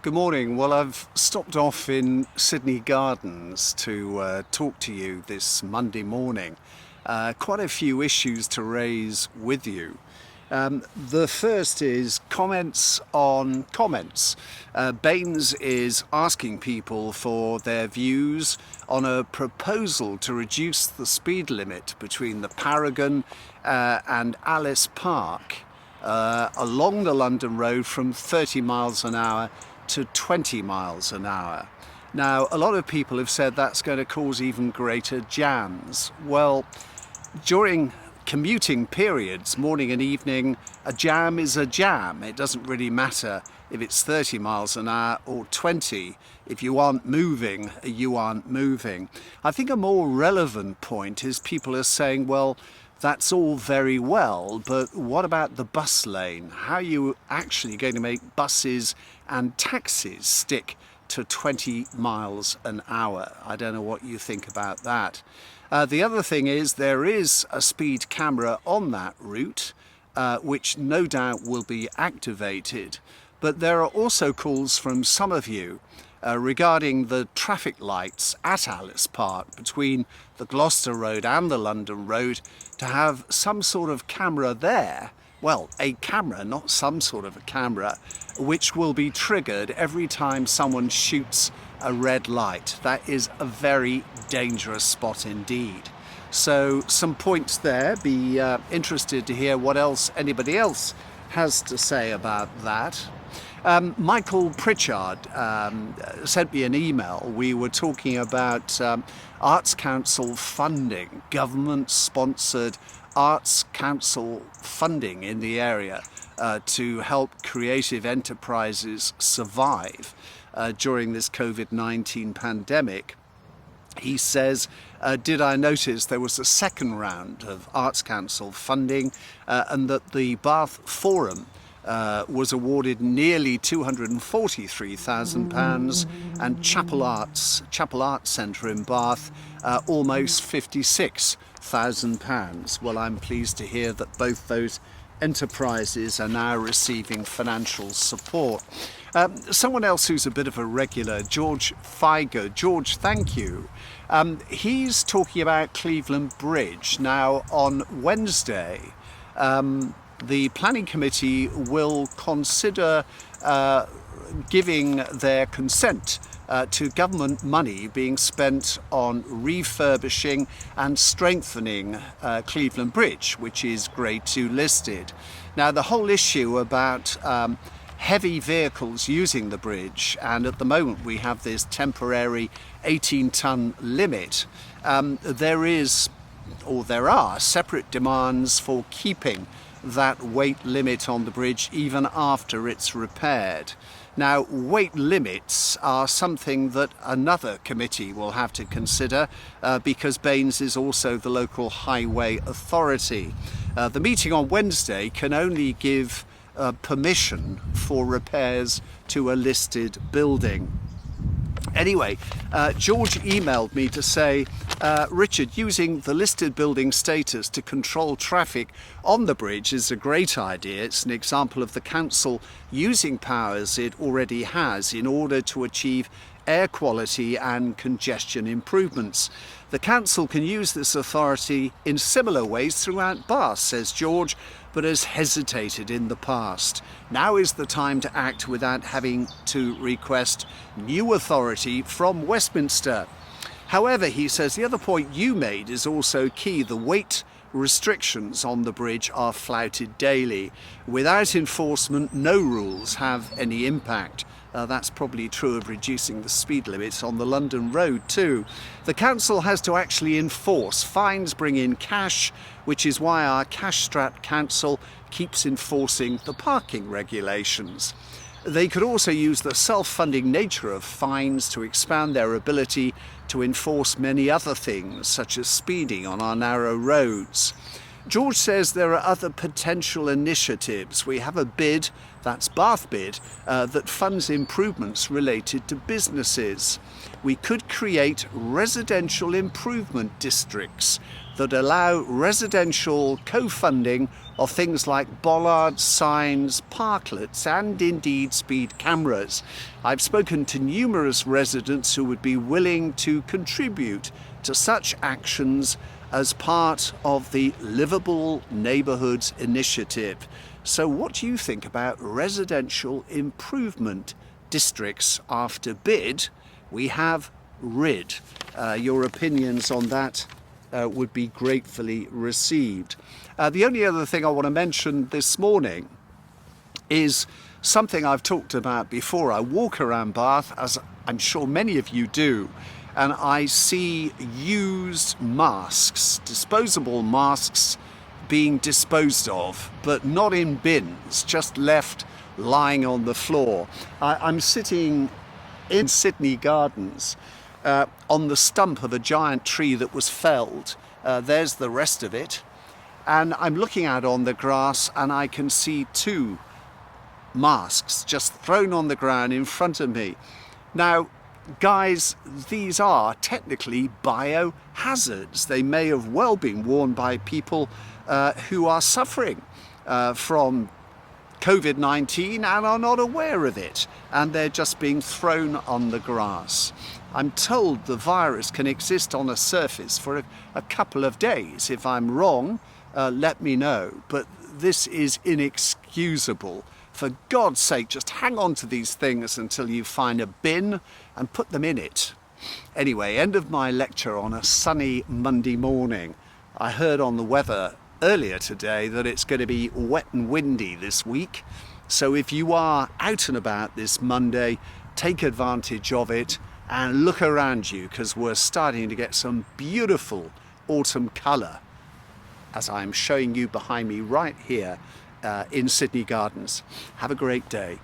Good morning. Well, I've stopped off in Sydney Gardens to talk to you this Monday morning. Quite a few issues to raise with you. The first is comments on comments. Baines is asking people for their views on a proposal to reduce the speed limit between the Paragon and Alice Park along the London Road from 30 miles an hour to 20 miles an hour. Now, a lot of people have said that's going to cause even greater jams. Well, during commuting periods, morning and evening, a jam is a jam. It doesn't really matter if it's 30 miles an hour or 20. If you aren't moving, you aren't moving. I think a more relevant point is people are saying, well, that's all very well, but what about the bus lane? How are you actually going to make buses and taxis stick to 20 miles an hour? I don't know what you think about that. The other thing is there is a speed camera on that route, which no doubt will be activated. But there are also calls from some of you regarding the traffic lights at Alice Park between the Gloucester Road and the London Road to have some sort of camera there. Well, a camera, not some sort of a camera, which will be triggered every time someone shoots a red light. That is a very dangerous spot indeed. So some points there. Be interested to hear what else anybody else has to say about that. Michael Pritchard sent me an email. We were talking about Arts Council funding, government-sponsored Arts Council funding in the area to help creative enterprises survive during this COVID-19 pandemic. He says, did I notice there was a second round of Arts Council funding and that the Bath Forum was awarded nearly £243,000 and Chapel Arts Centre in Bath almost £56,000. Well, I'm pleased to hear that both those enterprises are now receiving financial support. Someone else who's a bit of a regular, George Feiger. George, thank you. He's talking about Cleveland Bridge. Now, on Wednesday, the planning committee will consider giving their consent to government money being spent on refurbishing and strengthening Cleveland Bridge, which is Grade 2 listed. Now, the whole issue about heavy vehicles using the bridge, and at the moment we have this temporary 18-ton limit, there are separate demands for keeping that weight limit on the bridge even after it's repaired. Now, weight limits are something that another committee will have to consider because Baines is also the local highway authority. The meeting on Wednesday can only give permission for repairs to a listed building. Anyway, George emailed me to say, Richard, using the listed building status to control traffic on the bridge is a great idea. It's an example of the council using powers it already has in order to achieve air quality and congestion improvements. The council can use this authority in similar ways throughout Bath, says George, but has hesitated in the past. Now is the time to act without having to request new authority from Westminster. However, he says the other point you made is also key. The weight restrictions on the bridge are flouted daily. Without enforcement, no rules have any impact. That's probably true of reducing the speed limits on the London Road too. The council has to actually enforce. Fines bring in cash, which is why our cash-strapped council keeps enforcing the parking regulations. They could also use the self-funding nature of fines to expand their ability to enforce many other things, such as speeding on our narrow roads. George says there are other potential initiatives. We have a bid, that's Bath bid, that funds improvements related to businesses. We could create residential improvement districts that allow residential co-funding of things like bollards, signs, parklets and indeed speed cameras. I've spoken to numerous residents who would be willing to contribute to such actions as part of the Livable Neighbourhoods initiative. So what do you think about residential improvement districts after bid? We have RID. Your opinions on that would be gratefully received. The only other thing I want to mention this morning is something I've talked about before. I walk around Bath, as I'm sure many of you do, and I see used masks, disposable masks, being disposed of, but not in bins, just left lying on the floor. I'm sitting in Sydney Gardens on the stump of a giant tree that was felled. There's the rest of it. And I'm looking out on the grass and I can see 2 masks just thrown on the ground in front of me. Now, guys, these are technically biohazards. They may have well been worn by people who are suffering from COVID-19 and are not aware of it, and they're just being thrown on the grass. I'm told the virus can exist on a surface for a couple of days. If I'm wrong, let me know, but this is inexcusable. For God's sake, just hang on to these things until you find a bin and put them in it. Anyway, end of my lecture on a sunny Monday morning. I heard on the weather earlier today that it's going to be wet and windy this week. So if you are out and about this Monday, take advantage of it and look around you, because we're starting to get some beautiful autumn colour, as I'm showing you behind me right here in Sydney Gardens. Have a great day.